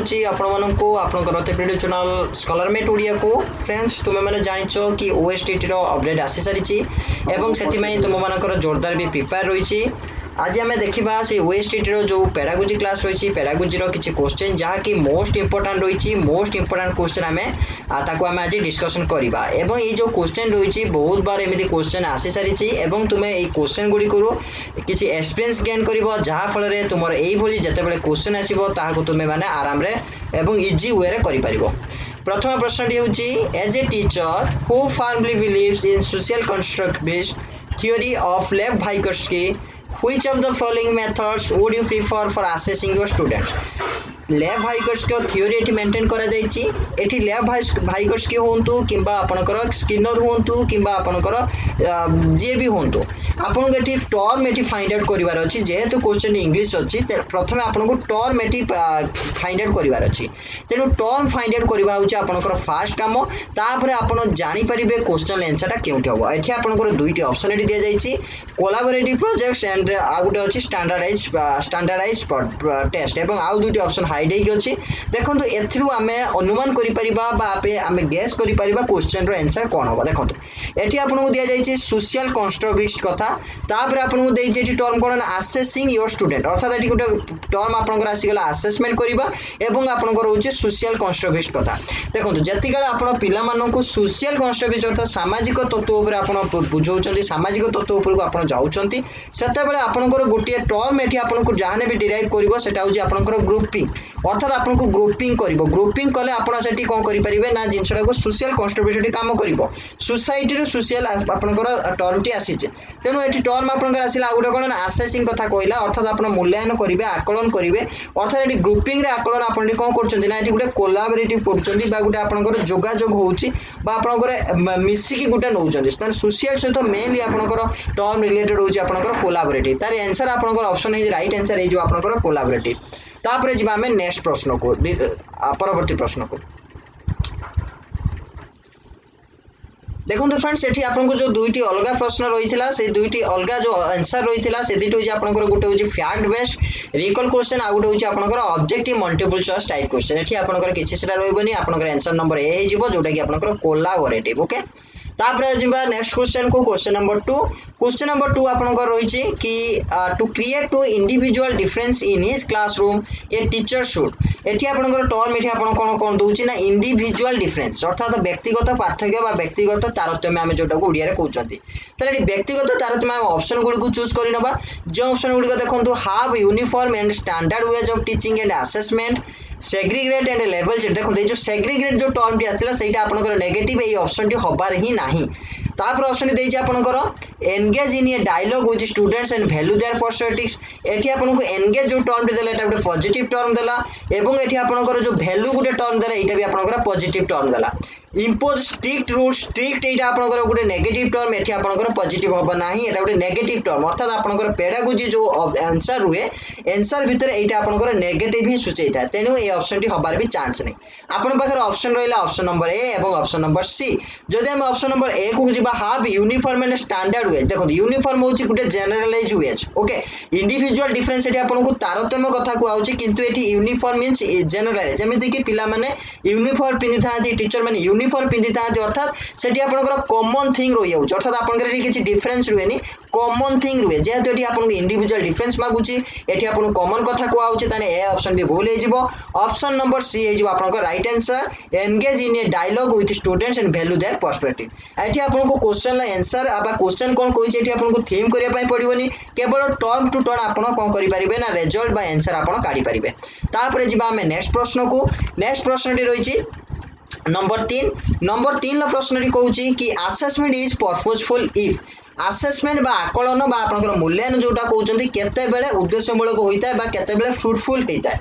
करुच्ची आपको आपंकर video channel स्कॉलरमेट Odia को फ्रेंड्स तुम मैंने जानिच कि ओएसटीटी रो अपडेट आसी सारी एवं से तुम मानकर जोरदार भी प्रिपेयर रही। आज आम देखा से ओएसटीटी रो जो पेडागोजी क्लास रही पेडागोजी रो किछि क्वेश्चन जहाँकि मोस्ट इंपोर्टेंट रही मोस्ट इंपोर्टेंट क्वेश्चन आम आज डिस्कसन करवा एवं ये जो क्वेश्चन रही बहुत बार एमती क्वेश्चन आसी सारी तुम्हें ये क्वेश्चन गुड़िक किसी एक्सपीरियंस गेन कर जहाँफल तुम यही जिते क्वेश्चन आसो ताकू तुम्हें मैंने आराम एवं इजी वे कर। प्रथम प्रश्न हूँ as a teacher who formally believes in social constructivist theory of Lev-Vygotsky, which of the following methods would you prefer for assessing your students? Lev Vygotsky theory एटी मेंटेन करा जायछि। एटी लेव-वाइगोट्स्की होंतु किंबा आपनकर स्किनर होंतु किंबा आपनकर जे भी होंतु आपन एटी टर्म एटी फाइंड आउट करिवार अछि जेहेतु क्वेश्चन इंग्लिश अछि प्रथमे आपनको टर्म एटी फाइंड आउट करिवार अछि तेनु टर्म फाइंड आउट करिवा होछि आपनकर फास्ट काम तापर आपन जानि परिबे क्वेश्चन आंसर टा केउठी होबो। एठी आपनकर दुईटी ऑप्शन एटी दिया जायछि कोलैबोरेटिव प्रोजेक्ट्स एंड आ गुटे अछि स्टैंडर्डाइज टेस्ट एवं आ दुईटी ऑप्शन अच्छी देखो एथरू आम अनुमान करें गेस कर क्वेश्चन रो आंसर कौन हम देखो ये आपको दि जाए सोशल कंस्ट्रक्टिविस्ट कथा तापर आपको देती टर्म कौन असेसिंग योर स्टूडेंट अर्थात ये गोटे टर्म आपंकर आसीगला असेसमेंट करवा एवं आपंकर रोचे सोशल कंस्ट्रक्टिविस्ट कथा देखो जितक आप पिला सोशल कंस्ट्रक्टिविस्ट अर्थात सामाजिक तत्व आप बुझाऊँ सामाजिक तत्व उपरको आप जाऊँगी से आपंकर गोटे टर्म ये आपको जहाँ भी डिराइव कर ग्रुपिंग अर्थात आपको ग्रुपिंग ग्रुपिंग कले आपड़ से कौन करेंगे ना जिनसा को सोशल कंस्ट्रक्टिविटी काम कर सोसाइटी सोशल आपंकर टर्म टी आसी तेणु ये टर्म आपंकर आसला गोटे कौन असेसिंग कथा कहला अर्थात आप मूल्यांकन करेंगे आकलन करेंगे अर्थात ये ग्रुपिंग आकलन आप कौन कर गोटे कोलाबोरेटिव कर गोटे आपंकर जोगाजोग होकर मिसिकी गोटे नौ सोशल सहित मेनली आपंकर टर्म रिलेटेड होकर कोलाबोरेटिव तार आंसर आपंकर ऑप्शन है राइट आंसर है आपंकर कोलाबोरेटिव। तापर जी आम नेक्स्ट प्रश्न को परवर्ती प्रश्न को देखो फ्रेंड्स ये आपको जो दुईटी अलग प्रश्न रही है से दुईटी अलग जो आंसर रही है से दुईटी हूँ आपंकर गोटे हूँ फैक्ट बेस्ड रिकॉल क्वेश्चन आ गोटे हूँ आपंकर objective multiple choice type question ये आपंकर किसी से रही आपंकर आंसर नंबर ए हो जोटा कि आपंकर कोलाबोरेटिव ओके। तापर जिबा नेक्स्ट क्वेश्चन को क्वेश्चन नंबर 2 आपनकर रही कि to create to individual difference in his classroom a teacher should एठी आपनकर टर्म एठी आपन कोन कोन दोउची ना इंडिविजुअल डिफरेंस अर्थात व्यक्तिगत पार्थक्य बा व्यक्तिगत तारतम्य आमे जोटा को ओडिया रे कहउचंती तले व्यक्तिगत तारतम्य आमे ऑप्शन गुडी को चूज करि नबा जो ऑप्शन गुडी को देखंतु have uniform and standard ways of teaching and assessment segregate and level देखो जो सेग्रीगेट जो टर्म टी आसला सेटा आपनकर नेगेटिव ए ऑप्शन टी होबार ही नाही। तापर ऑप्शन देछि आपनकर engage in a dialogue with students and value their perspectives एठी आपनको एंगेज जो टर्म टी देला एटा गोटे पॉजिटिव टर्म देला एवं एठी आपनकर जो वैल्यू गोटे टर्म देला एटा भी आपनकर पॉजिटिव टर्म देला इम्पोज स्ट्रिक्ट रूल स्ट्रिक्ट एटा आपनकर गोटे नेगेटिव टर्म एठी आपनकर पॉजिटिव होबा नाही एटा गोटे नेगेटिव टर्म अर्थात आपनकर पेडागोजी जो आंसर रुए आंसर भितर एटा आपनकर नेगेटिव ही सूचैता तेनु ए ऑप्शन टी होबार भी चांस नहीं आपन पाखर ऑप्शन रहिला ऑप्शन नंबर ए एवं ऑप्शन नंबर सी जदि हम ऑप्शन नंबर ए को जिबा have uniform and standard ways देखो यूनिफॉर्म होची गुटे generalise ways okay individual difference एटी आपनको तारतम्य कथा को आउची किंतु एटी यूनिफॉर्म मींस जनरलाइज जेमिति कि पिला माने यूनिफॉर्म पिनि थांती टीचर माने यूनिफॉर्म पिनि थांती अर्थात सेटी आपनकर कॉमन थिंग रहि जाउची अर्थात आपनकर एटी किछि डिफरेंस रुएनी कॉमन थिंग रुए जेहेतु एटी आपनको इंडिविजुअल डिफरेंस मागुची एटी आपनको कॉमन कथा को आउची ताने ए ऑप्शन भी भूल हे जिवो ऑप्शन नंबर सी हे जिवो आपनको right answer engage in a dialogue with students and value their perspective एटी आपनको क्वेश्चन ला आंसर आबा क्वेश्चन कोन कोइछि एटी आपनको थीम करिया पई पडिबोनी केवल टर्म टू टर्म आपण कोन करि परिबे ना रिजल्ट बा आंसर आपण काढी परिबे। तापर जिबा हम नेक्स्ट प्रश्न को नेक्स्ट प्रश्न टी रहिछि नंबर 3 ला प्रश्न टी कहउछि कि assessment is purposeful if assessment बा आकलन बा आपनकर मूल्यांकन जोटा कहउचंती केते बेले उद्देश्यमूलक होइता बा केते बेले फ्रूटफुल हेइता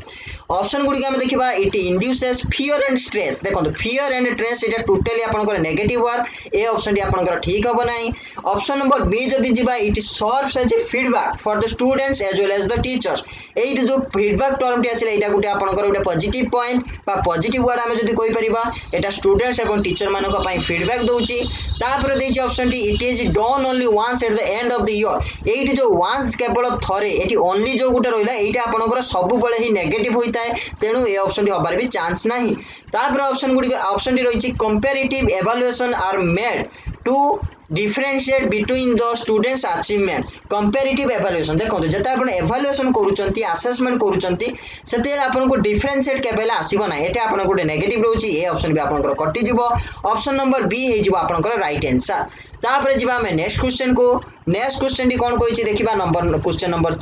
ऑप्शन गुडी हम देखिबा it induces fear and stress देखो फियर एंड स्ट्रेस इटा टोटली आपनकर नेगेटिव वर्ड ए ऑप्शन टी आपनकर ठीक हो नाही। ऑप्शन नंबर बी जदी जिबा it serves as a feedback for the students as well as the teachers एट जो फीडबैक टर्म टी आसिला एटा गुटे आपनकर गुटे पॉजिटिव पॉइंट बा पॉजिटिव वर्ड हम जदी कहि परिबा एटा स्टूडेंट्स एवं टीचर मानक पई फीडबैक दोउची। तापर देछि ऑप्शन टी it is done only once at the end of the year at जो वंस केवल थरे एटी ओनली जो गुटे रहिला एटा आपनकर सब बेले ही नेगेटिव होइता है तेणु ये ऑप्शन टी हबार भी चांस नहीं तापर ऑप्शन टी रही comparative evaluation are made to differentiate between the students achievement comparative evaluation देखो जते आपण evaluation करूचंती assessment करूचंती सेते आपण को differentiate केबेला आसीबो ना एटा आपण को नेगेटिव रहउची ए ऑप्शन भी आपण को कटि जीवो ऑप्शन नंबर बी हे जीवो आपण को राइट आंसर तापर जीवा हमें नेक्स्ट क्वेश्चन को नेक्स्ट क्वेश्चन टी कोन कहिछि देखिबा नंबर क्वेश्चन नंबर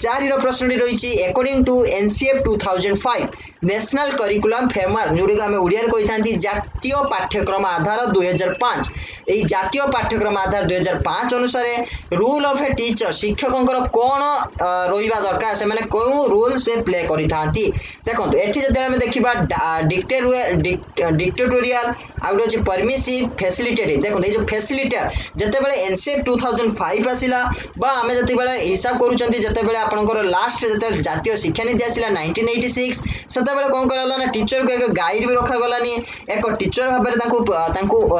4 रो प्रश्न टी रहिछि according to NCF 2005 national curriculum framework जोडी हमें ओडिया रे कहिथांती जातीय पाठ्यक्रम आधार 2005 एई जातीय पाठ्यक्रम आधार 2005 अनुसार रूल ऑफ ए टीचर शिक्षकंकर कोन रोइबा दरकार से माने को रोल से प्ले करिथांती देखो एठी जदि हमें देखिबा डिक्टेटोरियल आउट अछि परमिसिव फैसिलिटेटिव देखो ए जो फैसिलिटर जते बेले एनसीएफ 2005 आसिला बा हमें जते बेले हिसाब करूचंती जते बेले आपनकर लास्ट जते जातीय शिक्षा नीति आसिला 1986 सते बेले कोन करला ना टीचर को एक गाइड भी रखा गलानी एक टीचर भाबरे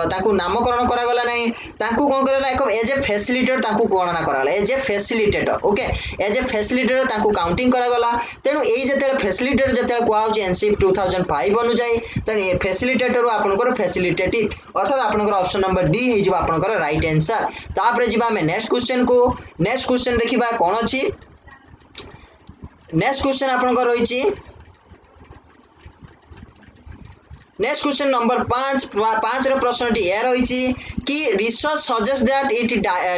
तांकू नामकरण करा गला नहीं तांकू कोन करला एक एज ए फैसिलिटेटर तांकू गणना कराला as a facilitator okay as a facilitator तांकू काउंटिंग करा गला तेनु एई जते फैसिलिटेटर जते कोआउची एनसीएफ 2005 अनुଯାयी तने फैसिलिटेटर आपनकर फैसिलिटेटिव अर्थात आपनकर ऑप्शन नंबर डी हे जिबा आपनकर राइट आंसर तापर जिबा में नेक्स्ट क्वेश्चन देखिबा कोन अछि नेक्स्ट क्वेश्चन आपनकर रहिछि नेक्स्ट क्वेश्चन नंबर 5 रो प्रश्न टी ए रही कि research suggest that it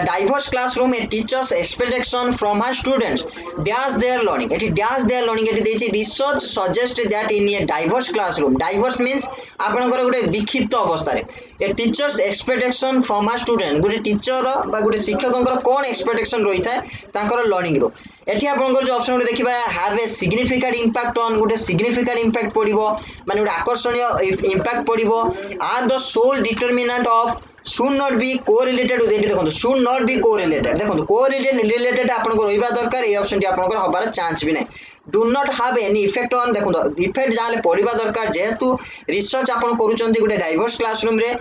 diverse classroom a teachers expectation from her students dash their learning एटी डैश देयर लर्निंग एटी देछि research suggest that in a diverse classroom diverse means आपनकर गुटे विक्षिप्त अवस्था रे a teachers expectation from her student गुटे teacher बा गुटे शिक्षकंकर कोन एक्सपेक्टेशन रही थाए तांकर लर्निंग रो एठी आपनकर जो ऑप्शन रे देखिबा have a significant impact on गुटे सिग्निफिकेंट इंपैक्ट पड़िबो माने गुटे आकर्षणीय इंपैक्ट पड़िबो are the sole determinant of should not be correlated with it देखो should not be correlated देखो correlated आपन को रहिबा दरकार ए ऑप्शन टी आपन को हबार चांस भी नै do not have any effect on देखो इफेक्ट जाले पड़िबा दरकार जेहेतु रिसर्च आपन करूचंती गुटे डाइवर्स क्लासरूम रे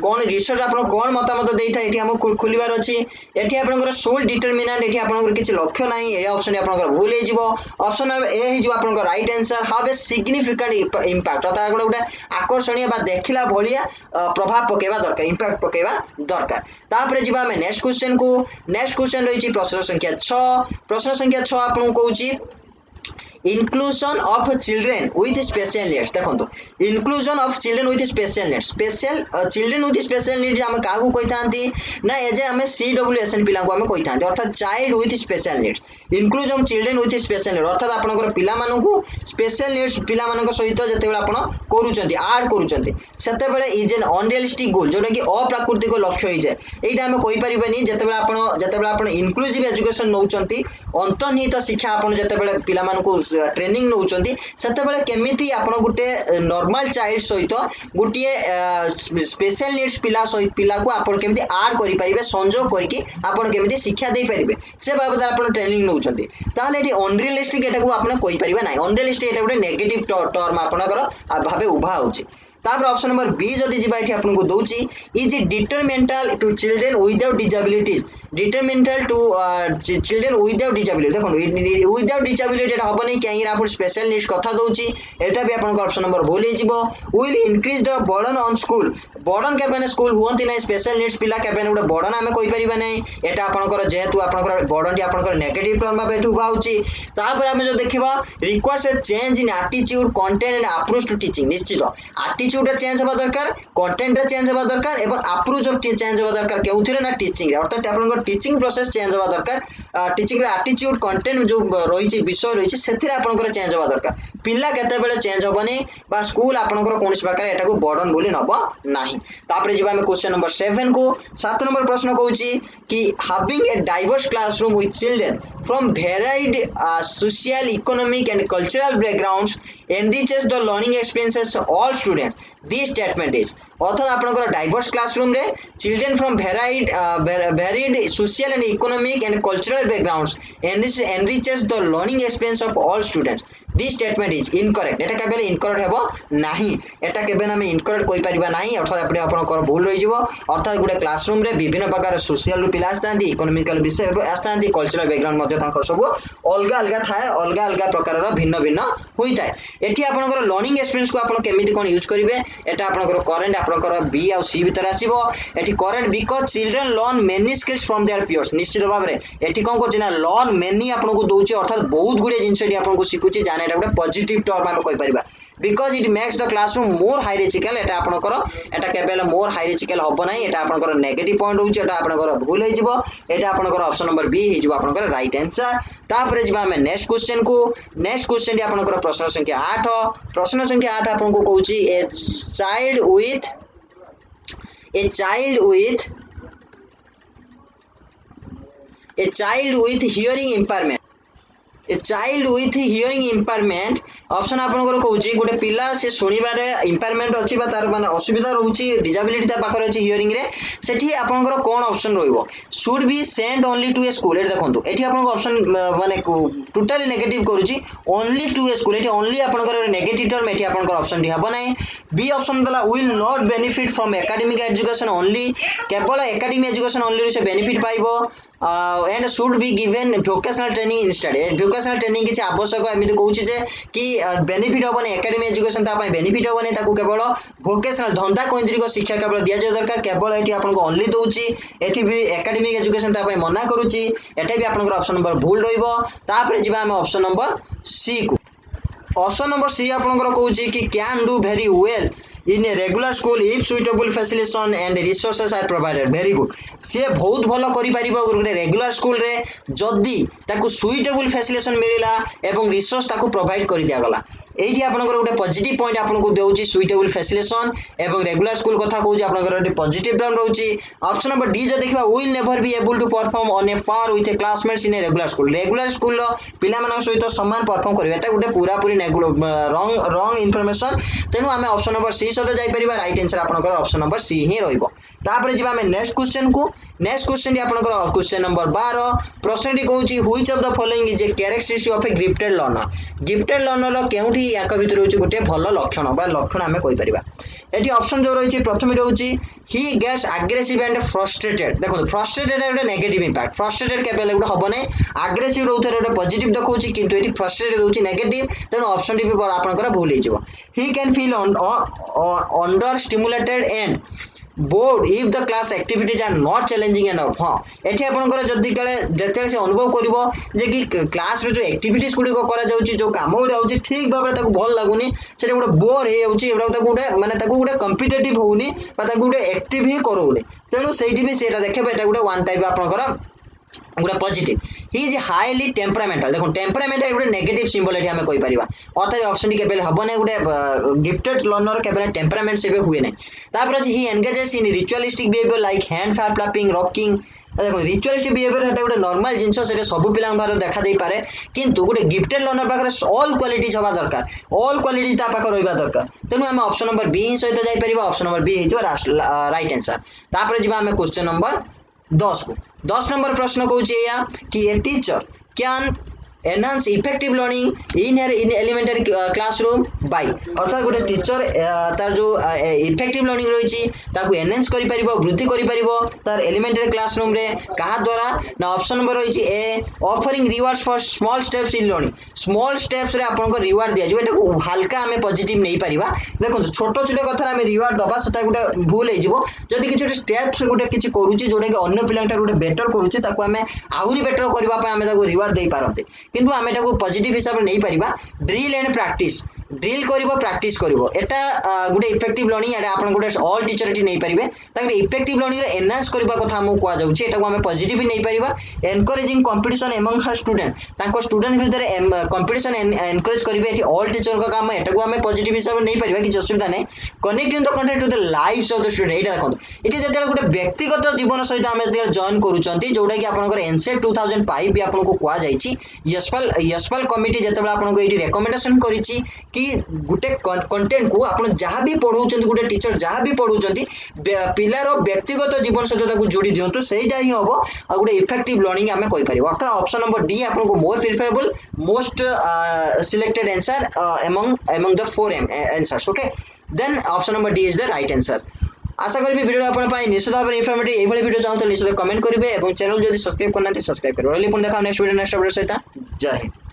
कोन रिसर्च आपन कोन मतामत देइथा एठी हम खुलिबार अछि एठी आपन को सोल डिटरमिनेंट एठी आपन को किछ लक्ष्य नै ए ऑप्शन आपन को भूल हे जिवो ऑप्शन ए हे जिवो आपन को right answer have a significant impact अर्थात गुटे आकर्षणीय बा देखिला भलिया प्रभाव पकेबा दरकार इंपैक्ट पकेबा दरकार तापर जिबा हम नेक्स्ट क्वेश्चन रहिछि प्रश्न संख्या 6 आपन को कहूची inclusion of children with special needs देखो inclusion of children with special needs children with special needs हम काहू कहितांती ना एजे हम CWSN पिला को हम कहितांती अर्थात child with special needs inclusion children with special needs अर्थात आपनकर पिला मानन को special needs पिला मानन को सहित जते बेला आपण करूचंती ऐड करूचंती सेते बेले इज एन अनरियलिस्टिक गोल जोटा कि अप्राकृतिक लक्ष्य होई जाय एटा हम कहि परिबनी जते बेला आपण इंक्लूसिव एजुकेशन नउचंती अंतर्निहित शिक्षा आपण जते बेले पिला मान को ट्रेनिंग नउचंती सेते बेले केमिति आपण गुटे नॉर्मल चाइल्ड सहित गुटिए स्पेशल नीड्स पिला को आपण केमिति ऐड करि परिबे संयोग करके आपण केमिति शिक्षा दे परिबे से बाबत आपण ट्रेनिंग नउचंती ताले एटी अनरियलिस्टिक एटा को आपण कहि परिबे नै अनरियलिस्टिक एटा गुटे नेगेटिव टर्म आपनकर भाबे उभा होची तापर ऑप्शन नंबर बी जदि जिबा एठी आपन को दोची is detrimental to children without disabilities detrimental to children without disability देखो विदाउट डिसेबिलिटी एटा हबनी कहीं आपण स्पेशल नीड्स कथा दोची एटा भी आपन को ऑप्शन नंबर भूल हे जिवो will increase the burden on school burden केबेन स्कूल हुंती नै स्पेशल नीड्स पिला केबेन गुटे बर्डन हमें कहि परिबा नै एटा आपन को जेहेतु आपन को बर्डन टी आपन को नेगेटिव टर्म भाबे एठु बाउची तापर हम जो देखिबा requires a change in attitude content and approach to teaching निश्चित एटीट्यूड चेंज होबा दरकार कंटेंट चेंज होबा दरकार एवं अप्रोच ऑफ चेंज होबा दरकार केउथिरे ना टीचिंग अर्थात आपन टीचिंग प्रोसेस चेंज होबा दरकार टीचिंग रे एटीट्यूड कंटेंट जो रहिछि विषय रहिछि सेथिरे आपनकर चेंज होबा दरकार पिल्ला केते बेले चेंज होबनी बा स्कूल आपनकर कोनस प्रकार एटा को बर्डन बोली नबो नाही तापर जिबा हम क्वेश्चन नंबर 7 को 7 नंबर प्रश्न कहूछि कि having a diverse classroom with children from varied social economic and cultural backgrounds enriches the learning experiences of all students this statement is अर्थात आपनकर डाइवर्स क्लासरूम रे children from varied social and economic and cultural backgrounds enriches the learning experience of all students this statement is incorrect एटा केबे incorrect हेबो नाही एटा केबे हम incorrect कोइ परिबा नाही अर्थात अपने आपनकर भूल रहि जिवो अर्थात गुटे क्लासरूम रे विभिन्न प्रकार सोशल रु पिला आस्तांती इकोनॉमिकल विषय आस्तांती कल्चरल बैकग्राउंड मध्ये तांकर सब अलगा अलगा थाए अलगा अलगा प्रकार रो भिन्न भिन्न होई थाए एठी आपनकर लर्निंग एक्सपीरियंस को आपण केमिति कोन यूज करिवे एटा आपनकर करंट आपनकर बी आ सी भीतर आसीबो एठी current because children learn many skills from there piers निश्चित भाव रे एठी कोन करछि ना लर्न मेनी आपनको दोछि अर्थात बहुत गुडे जिंस एठी आपनको सिखुछि जाने एटा गुटे पॉजिटिव टर्म हम कहि परिबा because it makes the classroom more hierarchical एटा आपनकर एटा केबेल मोर हायरार्चिकल हबो नाही एटा आपनकर नेगेटिव पॉइंट होछि एटा आपनकर भूल होई जिवो एटा आपनकर ऑप्शन नंबर बी हे जिवो आपनकर राइट आंसर तापर जिबा हमें नेक्स्ट क्वेश्चन को नेक्स्ट क्वेश्चन दी आपनकर प्रश्न संख्या 8 आपनको कहूछि ए child with hearing impairment a child with hearing impairment option आपनकर कहूची गोटे पिला से सुनिबारे इम्पेयरमेंट अछि बा तार माने असुविधा रहउची डिसेबिलिटी ता पाखर अछि हियरिंग रे सेठी आपनकर कोन ऑप्शन रहइबो should be send only to a school एटा देखंतु एठी आपनकर ऑप्शन माने टोटली नेगेटिव करूची ओनली टू ए स्कूल एठी ओनली आपनकर नेगेटिव टर्म एठी आपनकर ऑप्शन दी हबो नै बी ऑप्शन दला will not benefit from academic education only केवल एकेडमिक एजुकेशन ओनली से बेनिफिट पाइबो and should be given vocational training instead vocational training किछि आवश्यक एमिति कहूछि जे कि बेनिफिट होबने एकेडमिक एजुकेशन ता पय बेनिफिट होबने ताकू केवल वोकेशनल धंधा केंद्रिक शिक्षा केवल दिया जाय दरकार केवल एठी आपनको ओनली दोछि एठी भी एकेडमिक एजुकेशन ता पय मना करूछि एटा भी आपनकर ऑप्शन नंबर भूल रहइबो तापर जिबा हम ऑप्शन नंबर सी को ऑप्शन नंबर सी आपनकर कहूछि कि can do very well in a regular school if suitable facilitation and resources are provided very good से बहुत भलो करि परिबो गुटे रेगुलर स्कूल रे जदी ताकू सुइटेबल फैसिलिटेशन मिलिला एवं रिसोर्स ताकू प्रोवाइड करि दिया गला एठी आपनकर गुटे पॉजिटिव पॉइंट आपनको देउची सुइटेबल फैसिलिटेशन एवं रेगुलर स्कूल कथा कहूची आपनकर गुटे पॉजिटिव टर्म रहउची ऑप्शन नंबर डी जे देखबा will never be able to perform on a par with a classmates in a regular school रो पिला मानक सहित समान परफॉर्म करबा एटा गुटे पूरा पूरी रॉन्ग इन्फॉर्मेशन तेनु हमें ऑप्शन नंबर सी सदा जाई परिबा राइट आंसर आपनकर ऑप्शन नंबर सी ही रहइबो तापर जिबा हमें नेक्स्ट क्वेश्चन दी आपनकर क्वेश्चन नंबर 12 प्रश्नटी कहूची which of the following is a characteristic of a gifted learner केउठी याक भितर होची गुटे भलो लक्षण हमें कहि परिबा एटी ऑप्शन जो रही प्रथम होची he gets aggressive and frustrated देखो फ्रस्ट्रेटेड है नेगेटिव इंपैक्ट फ्रस्ट्रेटेड केबे गुटे हबो नै एग्रेसिव रहउथरे गुटे पॉजिटिव देखौची किंतु एटी फ्रस्ट्रेटेड होची नेगेटिव तेनो ऑप्शन टी भी आपनकर भूल हे जिवो he can feel under stimulated and bored if the class activities are not challenging enough हां एठी आपनकर जदी कले जते से अनुभव करबो जे कि क्लास रो जो एक्टिविटीज गुडी को करा जाउची जो काम गुडी आउची ठीक भाबरे ताको भल लागुनी सेटा गुडे बोर हे आउची एबडा ताको गुडे माने ताको गुडे कॉम्पिटिटिव होउनी बा ताको गुडे एक्टिव ही करोउनी तेनु सेठी भी सेटा देखबे एटा गुडे वन टाइप आपनकर गुडा पॉजिटिव ही इज हाईली टेम्परामेंटल देखो टेम्परामेंट है गुडे नेगेटिव सिंबल एठी हमें कहि परिबा अर्थात ऑप्शन टी केबेल हबो नै गुडे गिफ्टेड लर्नर केबेल टेम्परामेंट सेबे हुए नै तापर अछि he engages in ritualistic behaviour like hand fire clapping rocking देखो रिचुअलिस्टिक बिहेवियर है गोटे नॉर्मल जिंस से सब पिला बारे देखा दे पारे किंतु गोटे गिफ्टेड लर्नर पाखरे ऑल क्वालिटीज हवा दरकार ऑल क्वालिटी ता पाख रहबा दरकार तेनु हम ऑप्शन नंबर बी सहित जाई परिबा ऑप्शन नंबर बी हे जो राइट आंसर तापर जिबा हम क्वेश्चन नंबर 10 को 10 नंबर प्रश्न कहूची या कि a teacher can enhance effective learning in elementary classroom by अर्थात गोटे टीचर तार जो इफेक्टिव लर्निंग रही ताकू एनहांस करि परिबो वृद्धि करि परिबो तार एलिमेंटरी क्लासरूम रे कहा द्वारा ना ऑप्शन नंबर रही a offering rewards for small steps in learning small steps रे आपन को रिवार्ड दिया जो एटा हल्का हमें पॉजिटिव नहीं परिबा देखो छोटो छोटो कथा हमें रिवार्ड दबा सेटा गोटे भूल हे जिवो जदी किछ स्टेप्स गोटे किछ करूची जोडे के अन्य पिलांटा गोटे बेटर करूची ताकू हमें आहुरी बेटर करबा पय हमें ताकू रिवार्ड देई पारते किंतु आमे एटा को पॉजिटिव हिसाब नहीं परिबा ड्रिल एंड प्रैक्टिस ड्रिल करिवो प्रैक्टिस करिवो एटा गुटे इफेक्टिव लर्निंग एटा आपन गुटे ऑल टीचर एटी नहीं परिबे ताकि इफेक्टिव लर्निंग रे एनहांस करबा कथा हम कोआ जाउची एटा को हमें पॉजिटिव नहीं परिबा एनकरेजिंग कंपटीशन अमंग हर स्टूडेंट ताको स्टूडेंट भीतर कंपटीशन एनकरेज करिवे एटी ऑल टीचर का काम एटा को हमें पॉजिटिव हिसाब नहीं परिबा कि असुविधा नहीं connecting the content to the lives of the student एटा देखो एटी जदि गुटे व्यक्तिगत जीवन सहित हमें जॉइन करूचंती जोडा कि आपनकर एनसेट 2005 भी आपन को कोआ जाईची यशपाल कमिटी जेतेबेला आपन को एटी रेकमेंडेशन करिची कि गोटे कंटेंट को आपण जहाँ भी पढ़ाउछन गोटे टीचर जहाँ भी पढ़ाउछन पिलार व्यक्तिगत जीवन सहित जोड़ी दिंतु सहीटा ही हम आ गोटे इफेक्टिव लर्निंग आम कहीपर अर्थात ऑप्शन नंबर डी आपको more preferable most selected answer among the four answers okay then option number D is the right answer आशा करी वीडियो आपण पाई निश्चित भाव इनफॉर्मेटिव एई भली वीडियो चाहतो निश्चित कमेंट करिवे एवं चैनल जदि सब्सक्राइब करना सब्सक्राइब करिवे देखा नेक्स्ट वीडियो नेक्स्ट अपडेट सहित जय हिंद।